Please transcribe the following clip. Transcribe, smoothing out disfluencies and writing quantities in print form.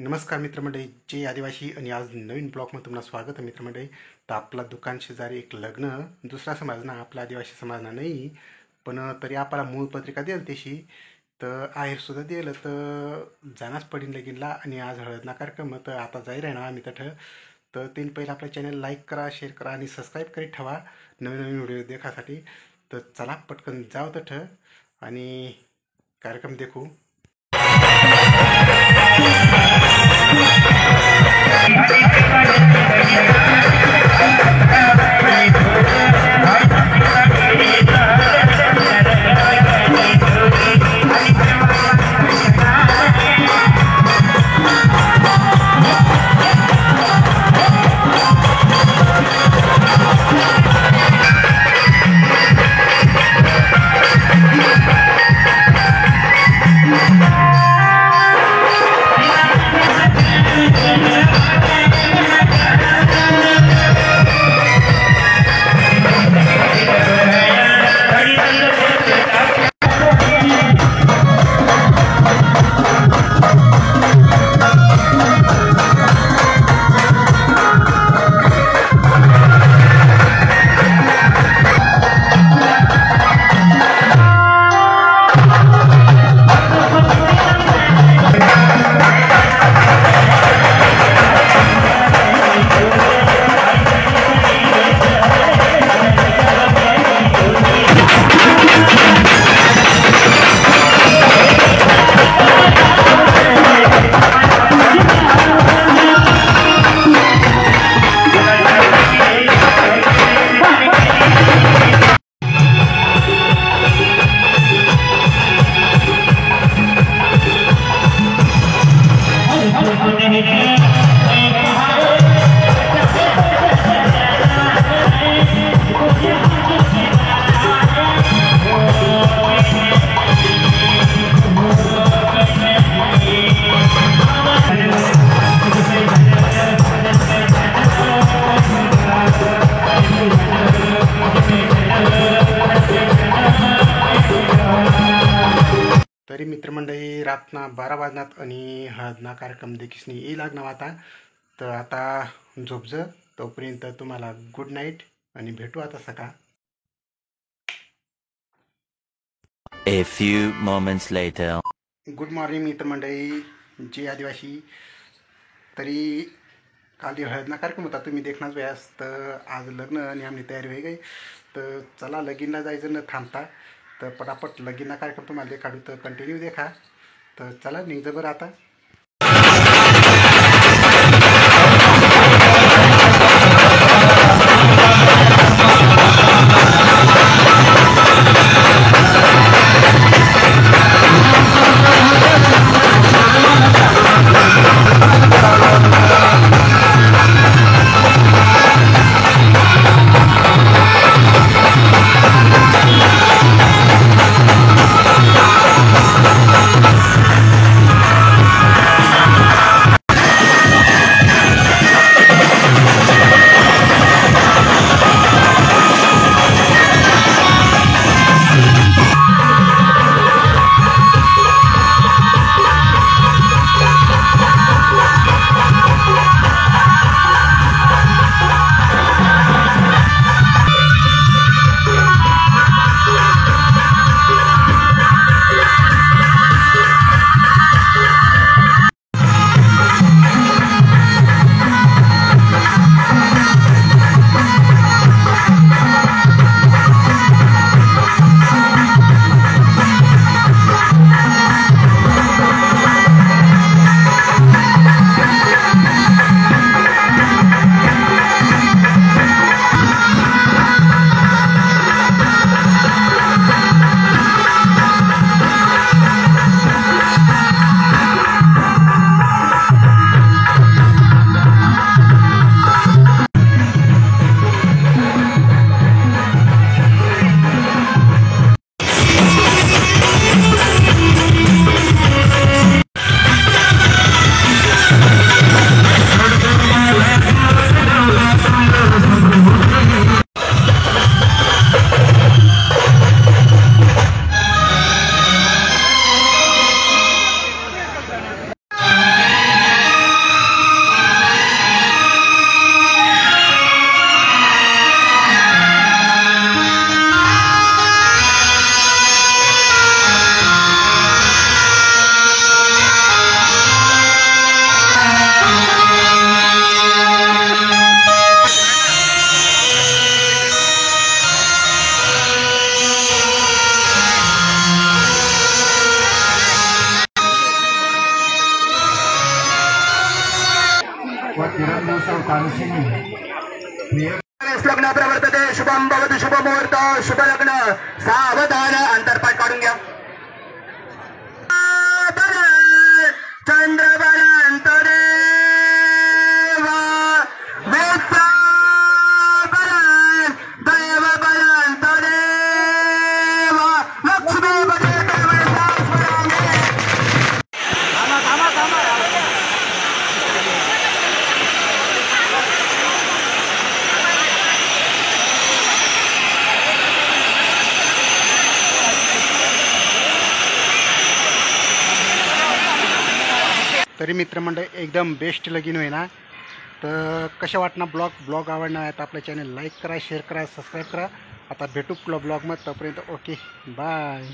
नमस्कार मित्रमंडळी, जय आदिवासी. आणि आज नवीन ब्लॉगमध्ये तुम्हाला स्वागत आहे मित्रमंडळी. तर आपला दुकान शेजारी एक लग्न, दुसरा समाज ना, आपला आदिवासी समाज ना नाही, पण तरी आपल्याला मूळ पत्रिका दिली तशी, तर आहेरसुद्धा दिलं, तर जाणाच पडीन लगीनला. आणि आज हळदना कार्यक्रम, तर आता जाईल आहे ना आम्ही तठं. तर त्यांनी पहिलं आपल्या चॅनल लाईक करा, शेअर करा आणि सबस्क्राईब करीत ठेवा नवीन नवीन व्हिडिओ देखासाठी. तर चला पटकन जाऊ तठं आणि कार्यक्रम देखू. तरी मित्रमंडळी रातना 12 वाजनात आणि हळदना कार्यक्रम देखील येई लागणार आता. तर आता झोपज, तोपर्यंत तुम्हाला गुड नाईट आणि भेटू आता सकाळ. A few moments later. Good morning मित्रमंडळी, जे आदिवासी. तरी काल हळदना कार्यक्रम होता, तुम्ही देखणार व्यास. तर आज लग्न आणि आमची तयारी होई गई. तर चला लगीनला जायचं न थांबता. तर पटापट लगीनना कार्यक्रम तुम्हाला देखाडू, तर कंटिन्यू देखा. तर चला निघतं बरं आता. लग्न प्रवर्तते शुभम भवतु शुभ मुहूर्त शुभ लग्न सावधान अंतरपाठ काढून घ्या चंद्रबळांतरे दैव बळांतरे लक्ष्मी बळे तरी मित्रमंडळ एकदम बेस्ट लगीन होय ना. तर कशा वाटणार ब्लॉग आवडणार आहे तर आपल्या चॅनल लाईक करा, शेअर करा, सबस्क्राईब करा. आता भेटू ब्लॉगमध्ये. तोपर्यंत ओके बाय.